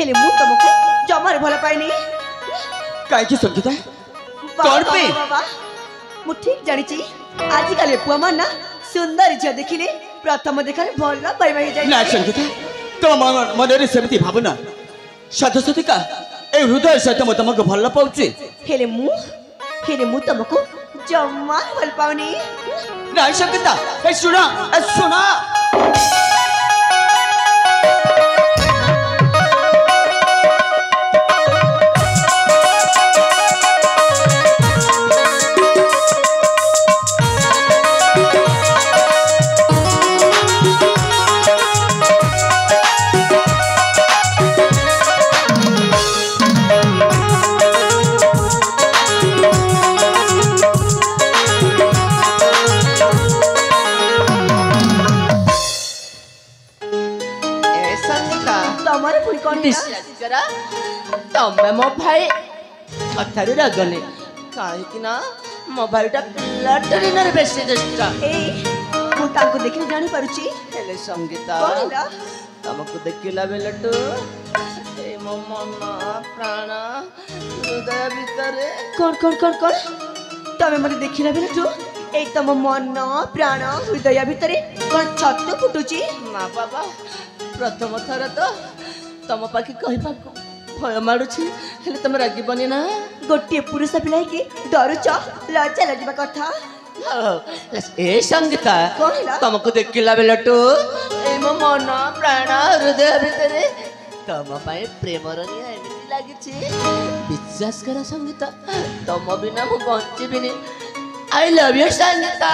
हेले मु तुमको जमार भल पाइनी काहे संगीता कौन पे बाबा मु ठीक जानी छी आज काले पुआ मान ना सुंदर झियो देखिले प्रथम देखार भल पाइबा हे जाई ना संगीता तो मन रे सेमती भावना सत सतिका ए हृदय सहित म तुमको भल पाउची हेले मु तुमको जमार भल पाउनी ना संगीता ए सुना तमें मो भाई कथार रागने कहीं मो भाईटा पिलाटर बेस चेष्टा देखने जानी पारुची हेले संगीता तुमको देखला बेलटू मो मन प्राण हृदय भितर कौन तमें मत देखला बेलटू ए तम मन प्राण हृदय भितर कौन छत फुटुची ना बाबा प्रथम थर तो तम पाखे कहवा भय मारुछि हेले तुम रागिबनी ना गोटे पुरुष पिला कि डरुच लज्जा लगिबा कथा ए संगीता कहला तुमको देखला बेलटू ए मो मन प्राण हृदय भितर तम पाए प्रेमर निया एमिति लागिछि विश्वास कर संगीता तम बिना मु बंचिबिनी आई लव यू संगीता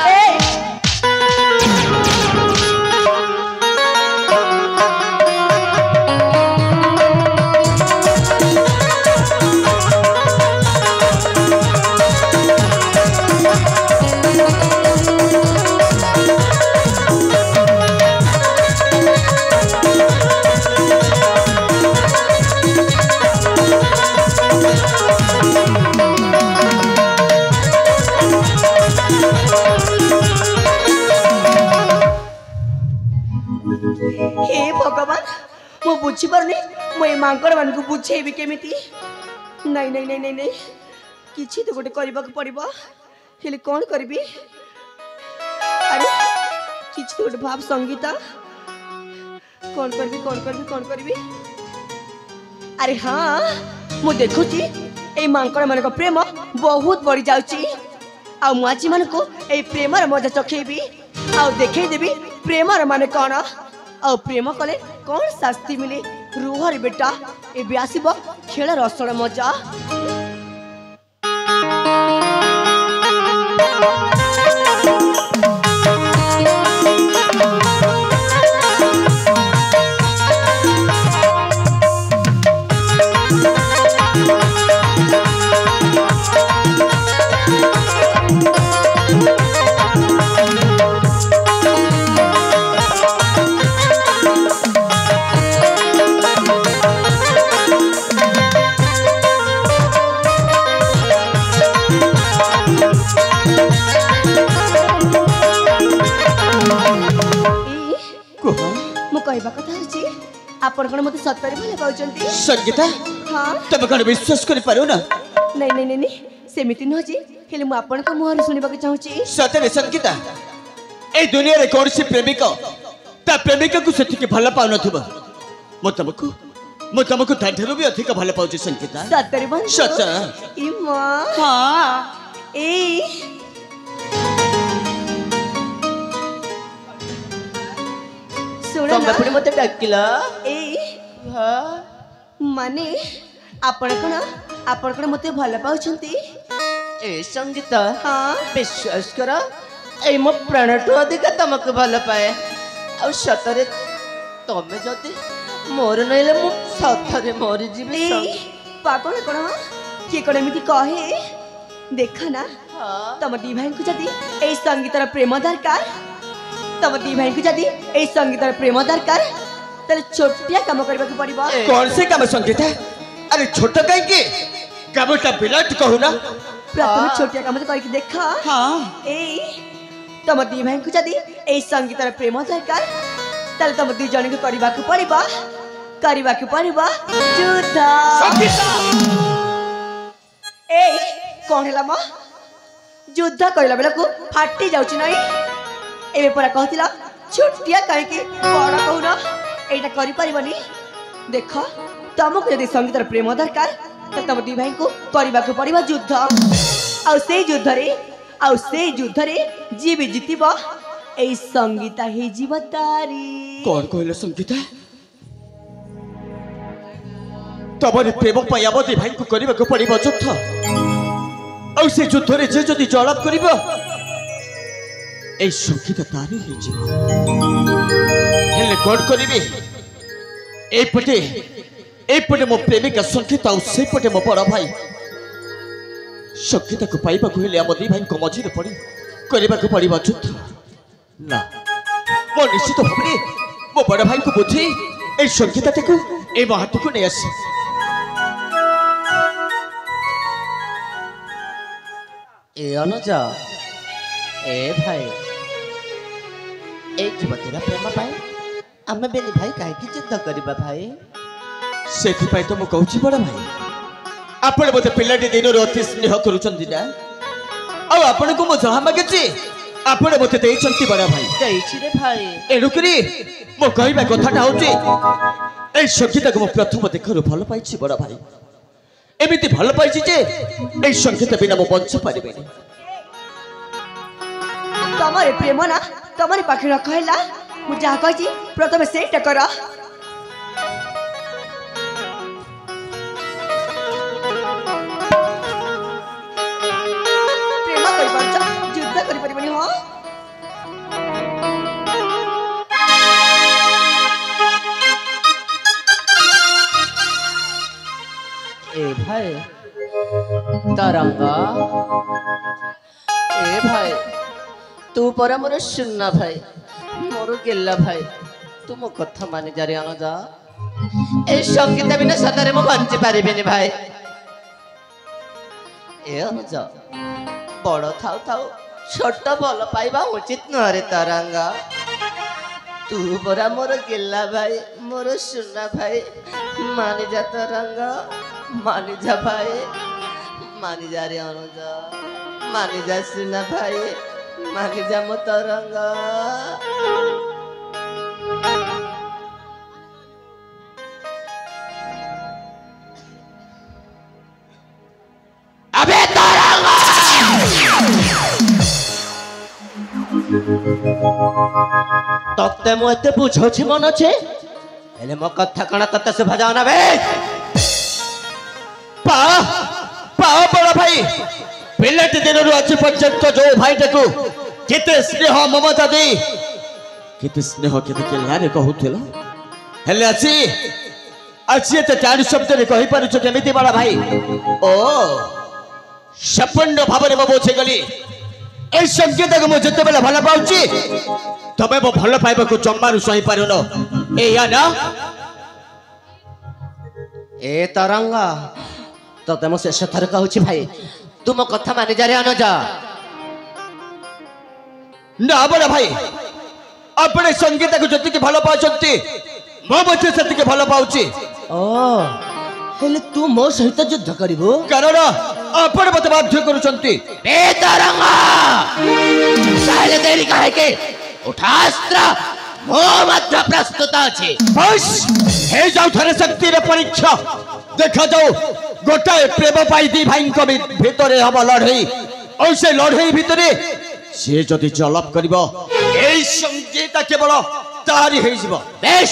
हे भगवान मु बुझी पारनी मु ए मांकड़ मान को बुझेबी केमिति नहीं किछि तो गोटे करबा को पड़िबो हेले कोन करबी अरे किछि तो गोटे भाव संगीता कोन करबी अरे हाँ मु देखुची ए मांकड़ मान को प्रेम बहुत बढ़ी जाउची आ माची मान को ए प्रेमर मजा चखेबी आ देखै देबी प्रेमर माने कोन आ प्रेम कले कौन शास्ति मिले रुहर बेटा ए आसब खेल रसण मजा कहवा कथा होची आपण कोन मते सत्तरे भले पाउचंती संगीता हां तब कोन विश्वास कर पारो ना नहीं सेमिति न होची हेले मु आपण को मुहर सुनिबा के चाहूची सतरे संगीता ए दुनिया रे कोन सी प्रेमिका ता प्रेमिका को सेति के भला पाउ नथबो मो तुमको ताठरो भी अधिक भला पाउची संगीता सत्तरे बन सच ई मां हां ए तम पुणी मते डाकिला ए माने आपण कोन मते भल पाउछंती ए संगीता हाँ विश्वास कर ए मो प्राणटू अधिक तुमको भल पाए आ सतरे तमे जदि मोर नइले मु सतरे मरि जीबी पागल कोन के कोन एमिति कहे देखा ना तम दी भाई को जदि ए संगीतर प्रेम दरकार तम दी भाई को जदि ए संगीतर प्रेम दरकार तले छोटिया काम करबा के पड़िबो कौन से काम संगीत है अरे छोट कहीं के कामटा बिलाट कहू ना प्रथम छोटिया काम तो करके देखा हां ए तम दी भाई को जदि ए संगीतर प्रेम दरकार तले तम दी जन के करबा के पड़िबो କରିବାକୁ ପଡ଼ିବ ଯୁଦ୍ଧ। ଏଇ କଣ ହେଲା ମ ଯୁଦ୍ଧ କହିଲା ବେଳକୁ ଫାଟି ଯାଉଛି ନାଇଁ। ଏବେ ପରା କହୁଥିଲ ଛୋଟିଆ କାହିଁକି ବଡ଼ କହୁନ ଏଇଟା କରିପାରିବନି। ଦେଖ ତମକୁ ଯଦି ସଙ୍ଗୀତର ପ୍ରେମ ଦରକାର ତ ତମ ଦି ଭାଇଙ୍କୁ କରିବାକୁ ପଡ଼ିବ ଯୁଦ୍ଧ। ଆଉ ସେଇ ଯୁଦ୍ଧରେ ଯିଏ ବି ଜିତିବ ଏଇ ସଙ୍ଗୀତା ହେଇଯିବ ତାରି। କଣ କହିଲ ସଙ୍ଗୀତା? ତମରି ପ୍ରେମ ପାଇଁ ଆମ ଦି ଭାଇଙ୍କୁ କରିବାକୁ ପଡ଼ିବ ଯୁଦ୍ଧ। ଆଉ ସେ ଯୁଦ୍ଧରେ ଯେ ଯଦି ଜଳାପ କରିବ এই সঙ্গীতা তারি হয়েছিল। হেলে কଣ କରିବି? এইপଟେ ମୋ ପ୍ରେମିକା ସଙ୍ଗୀତା ଆଉ ସେଇପଟେ ମୋ ବଡ଼ ଭାଇ। ସଙ୍ଗୀତାକୁ ପାଇବାକୁ ହେଲେ ଆମ ଦି ଭାଇଙ୍କ ମଝିରେ ପଡ଼ି କରିବାକୁ ପଡ଼ିବ ଯୁଦ୍ଧ। ନା ମୁଁ ନିଶ୍ଚିତ ଭାବରେ ମୋ ବଡ଼ ଭାଇଙ୍କୁ ବୁଝି এই ସଙ୍ଗୀତାଟିକୁ এই ମହାଟକୁ ନେଇ ଆସି। ଏ ଅନୁଜ ଏ ଭାଇ এই ଯୁବତୀର ପ୍ରେମ ପାଇଁ ଆମେ ବେନି ଭାଇ କାହିଁକି ଯୁଦ୍ଧ କରିବା ଭାଇ? ସେଥିପାଇଁ ତ ମୁଁ କହୁଛି ବଡ଼ ଭାଇ ଆପଣ ମୋତେ ପିଲାଟି ଦିନରୁ ଅତି ସ୍ନେହ କରୁଛନ୍ତି ନା। ଆଉ ଆପଣଙ୍କୁ ମୁଁ ଯାହା ମାଗିଛି ଆପଣ ମୋତେ ଦେଇଛନ୍ତି ବଡ଼ ଭାଇ। ଦେଇଛି ରେ ଭାଇ। ଏଣୁକରି ମୁଁ କହିବା କଥାଟା ହଉଛି এই ସଙ୍ଗୀତାକୁ ମୁଁ ପ୍ରଥମ ଦେଖାରୁ ଭଲ ପାଇଛି ବଡ଼ ଭାଇ। ଏମିତି ଭଲ ପାଇଛି ଯେ এই ସଙ୍ଗୀତା ବିନା ମୁଁ ବଞ୍ଚି ପାରିବିନି। ତମର ପ୍ରେମ ନା ତମରି ପାଖରେ ରଖ ହେଲା। ମୁଁ ଯାହା କହିଛି ପ୍ରଥମେ ସେଇଟା କର। ପ୍ରେମ କରିପାରୁଛ ଯୁଦ୍ଧ କରିପାରିବନି। ହଁ ଏ ଭାଇ ତରଙ୍ଗ ଏ ଭାଇ ତୁ ପରା ମୋର ସୁନା ଭାଇ ମୋର ଗେଲା ଭାଇ। ତୁ ମୋ କଥା ମାନି ଯାରେ ଅନୁଜା। এই ସଙ୍ଗୀତା ବିନା ସତରେ ମୁଁ ବଞ୍ଚି ପାରିବିନି ଭାଇ। ଏ ଅନୁଜା ବଡ଼ ଥାଉ ଥାଉ ଛୋଟ ଭଲ ପାଇବା ଉଚିତ ନୁହଁରେ ତରଙ୍ଗ। ତୁ ପରା ମୋର ଗେଲା ଭାଇ ମୋର ସୁନା ଭାଇ। ମାନିଯା ତରଙ୍ଗ ମାନିଯା ଭାଇ ମାନିଯା ରେ ଅନୁଜା ମାନିଯା ସୁନା ଭାଇ ମାନିଯା ମୋ ତରଙ୍ଗ। আবে তরঙ্গ ততে মু এতে বুঝছি মন আছে হেলে মো কথা কଣ ততে শুভা যাও না বে? ପାଅ ବଡ଼ ଭାଇ ପିଲାଟି ଦିନରୁ ଆଜି ପର୍ଯ୍ୟନ୍ତ ଯୋଉ ଭାଇଟାକୁ କେତେ ସ୍ନେହ ମମତା ଦେଇ କେତେ ସ୍ନେହ କେତେ କେଲାରେ କହୁଥିଲ ହେଲେ ଆଜି ଏତେ ଟାଣି ଶବ୍ଦରେ କହିପାରୁଛ କେମିତି ବଡ଼ ଭାଇ? ଓ ସମ୍ପୂର୍ଣ୍ଣ ଭାବରେ ମୁଁ ବୁଝିଗଲି এই ସଙ୍ଗୀତାକୁ ମୁଁ ଯେତେବେଳେ ଭଲ ପାଉଛି ତମେ ମୋ ଭଲ ପାଇବାକୁ ଜମାରୁ ସହି ପାରୁନ ଏଇଆ ନା? ଏ ତରଙ୍ଗ ତତେ ମୁଁ ଶେଷ ଥର କହୁଛି ଭାଇ ତୁ ମୋ କଥା ମାନି ଯାରେ ଅନୁଜା। ନା ବଡ଼ ଭାଇ ଆପଣ ସଙ୍ଗୀତାକୁ ଯେତିକି ଭଲ ପାଉଛନ୍ତି ମୁଁ ମଧ୍ୟ ସେତିକି ଭଲ ପାଉଛି। ଓ ହେଲେ ତୁ ମୋ ସହିତ ଯୁଦ୍ଧ କରିବୁ? କାରଣ ଆପଣ ମୋତେ ବାଧ୍ୟ କରୁଛନ୍ତି। ଏ ତରଙ୍ଗ ତାହେଲେ ଦେରି କାହିଁକି ଉଠା ଅସ୍ତ୍ର ମୁଁ ମଧ୍ୟ ପ୍ରସ୍ତୁତ ଅଛି। ହେଇଯାଉ ଥରେ ଶକ୍ତିର ପରୀକ୍ଷା ଦେଖାଯାଉ ଗୋଟାଏ ପ୍ରେମ ପାଇ ଦି ଭାଇଙ୍କ ଭିତରେ ହବ ଲଢ଼େଇ। ଆଉ ସେ ଲଢ଼େଇ ଭିତରେ ସେ ଯଦି ଜଳପ କରିବ এই ସଙ୍ଗୀତା କେବଳ ତାରି ହେଇଯିବ। ବେଶ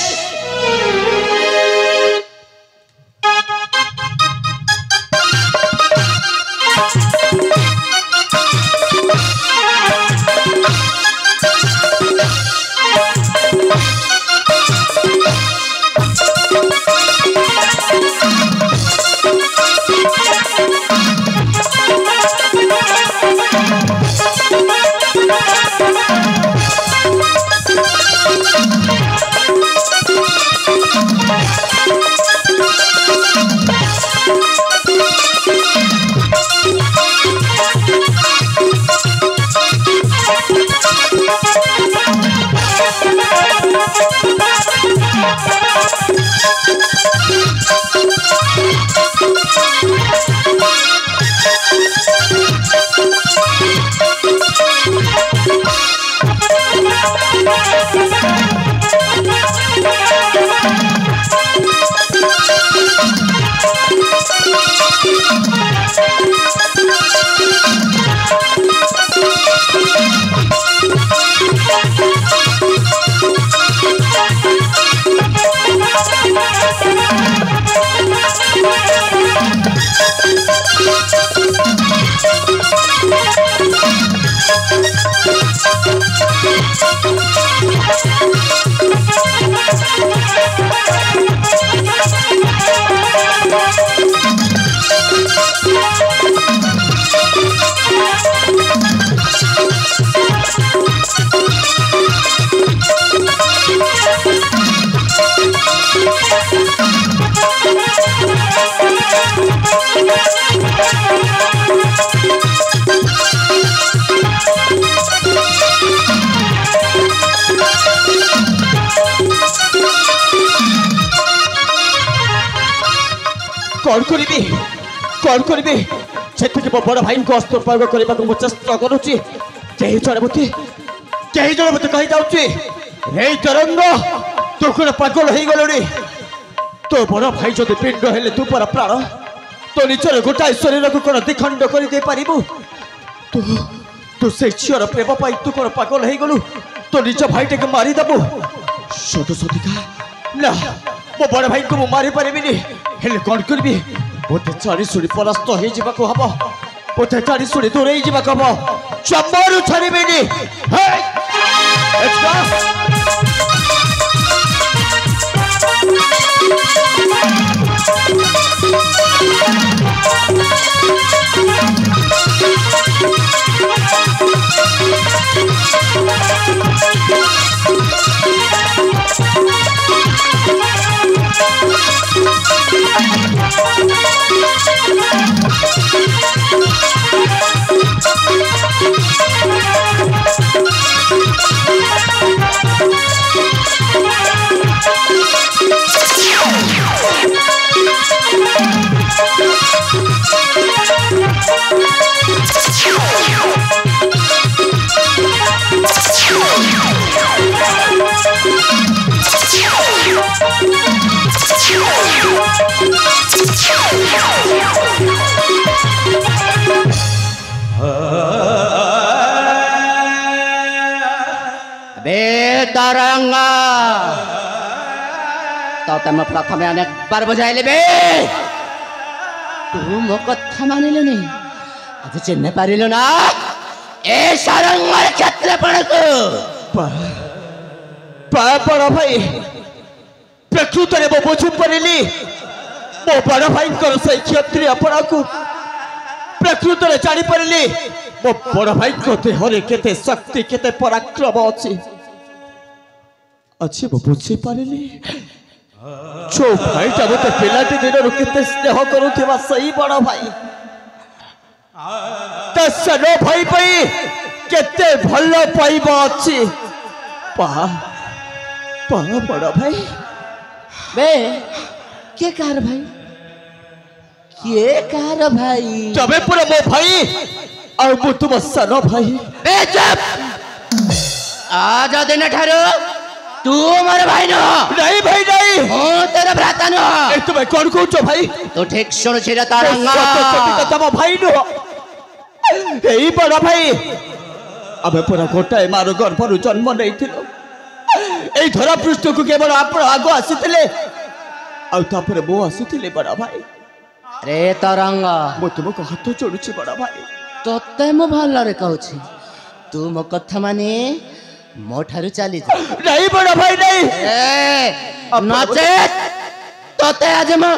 कौन करी से मो बड़ भाई को अस्त्र प्रयोग करने को चेष्टा करुच्ची जड़े मत कही जाऊँगी रे तरंग तू कौन पागल हो गलु तो बड़ भाई जब पिंड हेले तू पर प्राण तो निजर गोटाए शरीर को कौन दिखंड कर तू तू से झीर प्रेम पाई तू कौन पागल हो गलु तो निज भाई टे मारिदेबू सत सतिका ना मो बड़ भाई को मारी पारिनी हेले कौन करी मत चारी शुणी परास्त हो मत चारी शुणी दूर हम जमारू छाड़बेनी तरंगा तो तुम प्रथम अनेक बार बुझाइले बे तू मो कथा मानिलुनी आज चिन्ह पारिलु ना ए सारंगर क्षेत्रपण को बड़ भाई प्रकृत में बुझी पारिली मो बड़ भाई से क्षत्रिय पड़ा को प्रकृत में जानी पारिली मो बड़ भाई को देहरे केते शक्ति केते पराक्रम अच्छी अच्छी बुझी पारिली जो भाईटा मत पिलाटी दिन केते स्नेह करुवा सही बड़ भाई सान भाई पाई केते भल पाइबा अच्छी पा पा बड़ भाई बे के कार भाई तबे पूरा मो भाई और मु तुम सान भाई बे चुप आज दिन ठारू तू मोर भाई न नहीं भाई नहीं हूँ तेरा भ्राता न तुम्हें कौन कौच भाई तो ठीक सुन छी तरंगा तम भाई नुह यही बड़ भाई आम पूरा गोटाए मार गर्भर जन्म नहीं धरा पृष्ठ को केवल आप आग आसी आपर मो आसी बड़ भाई रे तरंगा मु तुमको हाथ जोड़ुची बड़ भाई तोते मु भल कहूँ तू मो कथा मानी मो ठारू चली जा नहीं बड़ भाई नहीं नचे तोते आज मो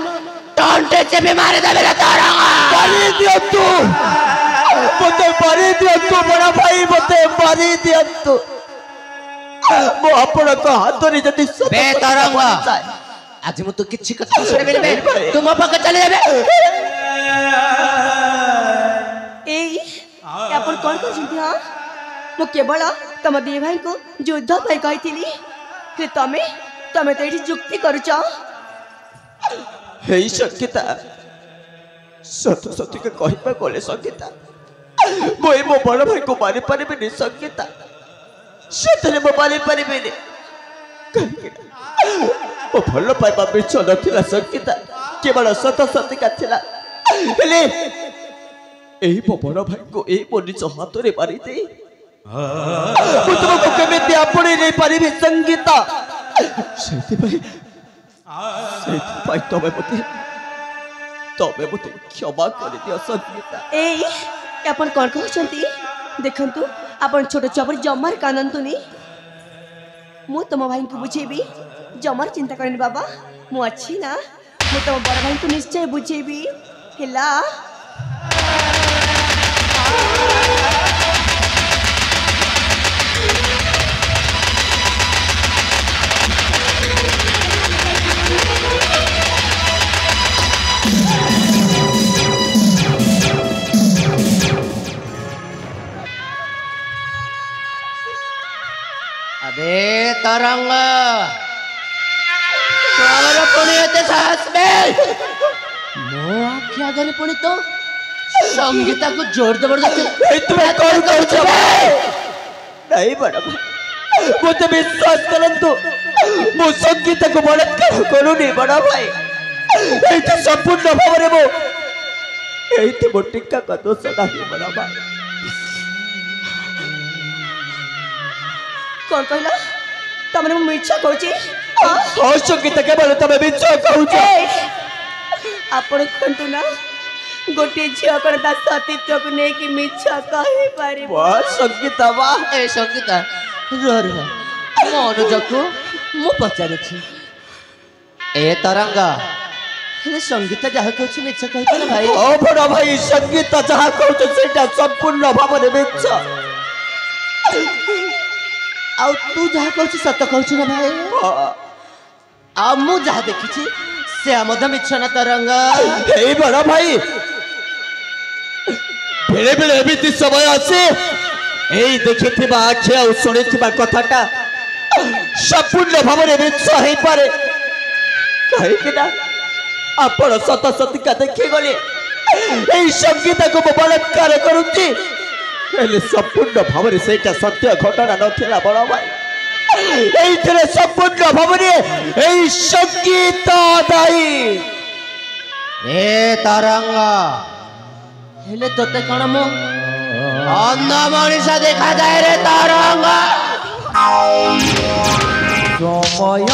टंटे चेपे मारे देबे रे तरंगा मारी दियो तू मते मारी दियो तू बड़ भाई मते मारी दियो तू मो आपण को हाथ रे जति बे तरंगा आज मु तो किछि कथा सुनबे बे तुम पक चले जाबे ए अपन कौन को चिंती हां मो केवल तम दी भाई को युद्ध पाई कहिथिली हे तमे तमे तो ये जुक्ति करुच हे संगीता सत सती के कहबा गले संगीता मुई मो बड़ भाई को मारी पारिबिनी संगीता सतरे मो मारी पारिबिनी ओ भल पाइबा मिछ नथिला संगीता केवल सत सती का थिला हेले एही मो बड़ भाई को एही मो निज हाथ रे मारी दे मु तुमको केमिति आपणे नै पारिबि संगीता सेति भाई तबे मते क्षमा कर दियो संगीता ए अपन कौन कहउछंती देखंतु अपन छोट चपर जमार कानंतुनी मु तम भाई को बुझेबी जमार चिंता करनी बाबा मु अच्छी ना मु तम बड़ भाई को निश्चय बुझेबी हिला अबे तरंग तोर पुणी होते साहस में मो आखि आगे पुणी तो संगीता को जोर जबरदस्ती तुम्हें कौन कहछ नहीं बड़ा भाई मुझे विश्वास करंतु मो संगीता को बलात्कार करूनी बड़ा भाई एते संपूर्ण भाव रे मो एते मो टिक्का का दोष नहीं बड़ा भाई कौन कहला तमने मु मिच्छा कहूची हां संगीता केवल तमे मिछ कहूछ आपण कहंतु ना गोटे झियो कर ता सतीत्व को ने कि मिच्छा कहि पारे वाह संगीता वाह ए संगीता रो मो अनुजको मु पचारे छी ए तरंग हे संगीता जहा कहछ मिछ कहछ ना भाई ओ बड़ा भाई संगीता जहा कहछ सेटा संपूर्ण भाव रे मिछ आउ तू जहा कहछ सत कहछ ना भाई आ मु जहा देखिछि से मध मिछ ना तरंग हे बड़ा भाई बेले बेले एमिति समय आसे एई देखिथिबा आखे आ सुनिथिबा कथाटा संपूर्ण भाव रे मिछ हे पारे कहि कि ना आपण सत सतिका देखि गले एई संगीता को बलात्कार करूची हेले संपूर्ण भाव रे सेटा सत्य घटना नथिला बड़ा भाई एइथिरे संपूर्ण भाव रे एई संगीता दाई ए तरंग हेले तोते कण मो अन्ध मनीषा देखा जाए रे तरंग समय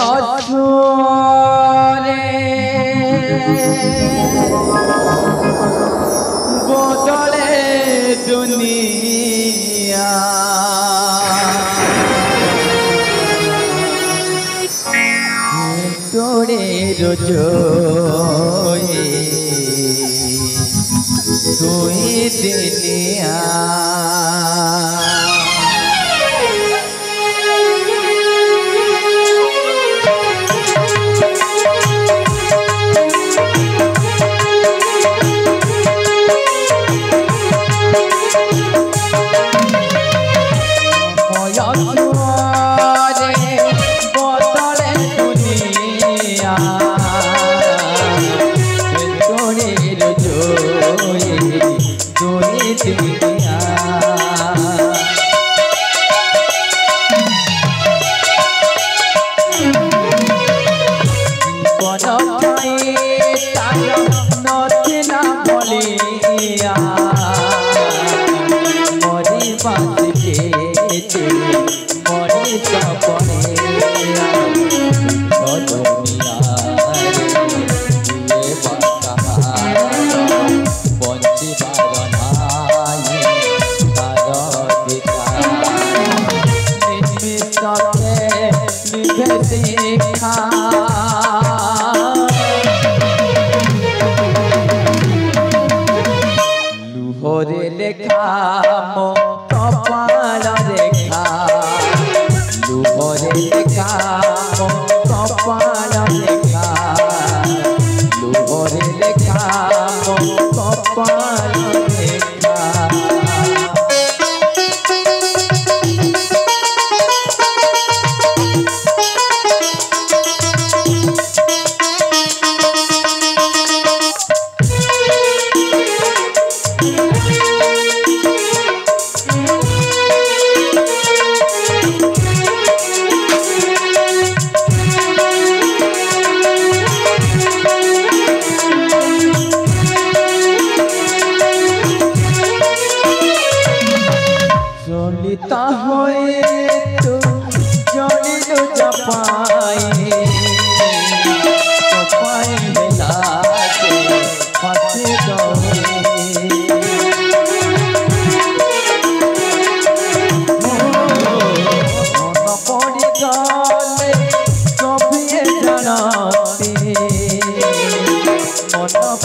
बदले दुनिया तोड़े रोजोए तुई दिलिया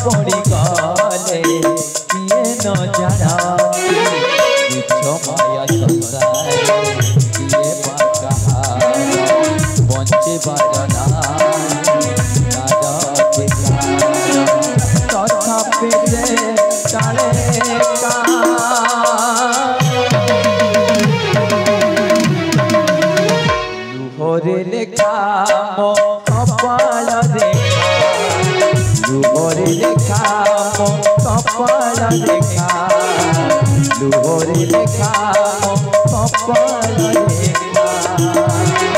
पड़ी गले किए न जानी मिछ माया संसार किए बंचे बाजना तथापि टाले का लुहरे लेखा मो कपाल देखा लुहरे लेखा मो कपाल देखा लुहरे लेखा मो कपाल देखा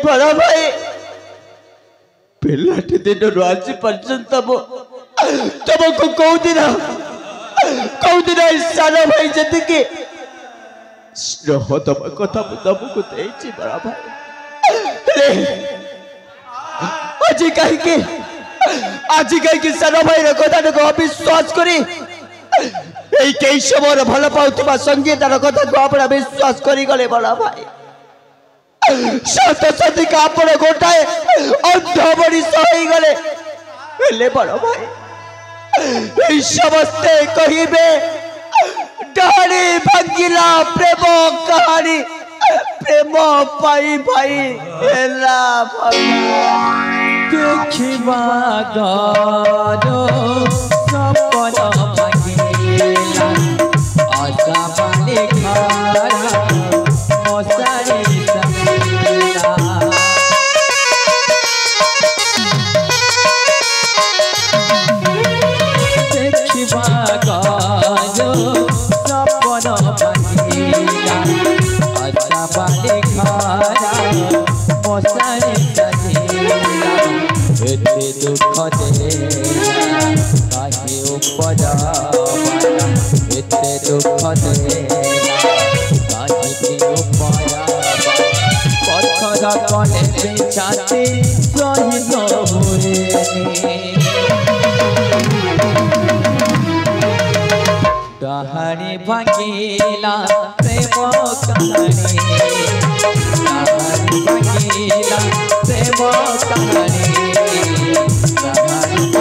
बड़ा भाई पिलाटी दिन आज पर्यंत तुमको कौदिन सारा भाई जी स्नेह दम कथा तुमको बड़ा भाई आज कहीं सारा भाई कथा को अविश्वास करी कई समय भल पाउवा संगीतार कथा को आप विश्वास कर गले बड़ा भाई सत सती का आप गोटाए अंध बड़ी सही गले बड़ भाई समस्ते कहिबे डाणी भांगिला प्रेम कहानी प्रेम पाई भाई हेला देखिबा गारो सपन भांगिला आशा बाले खारा मसारे दुख देला काहे उपजा एते दुख देला काहे उपजा पत्थर कने बेचाते सही न होए कहानी भांगिला प्रेम कहानी कहानी भांगिला प्रेम कहानी कहानी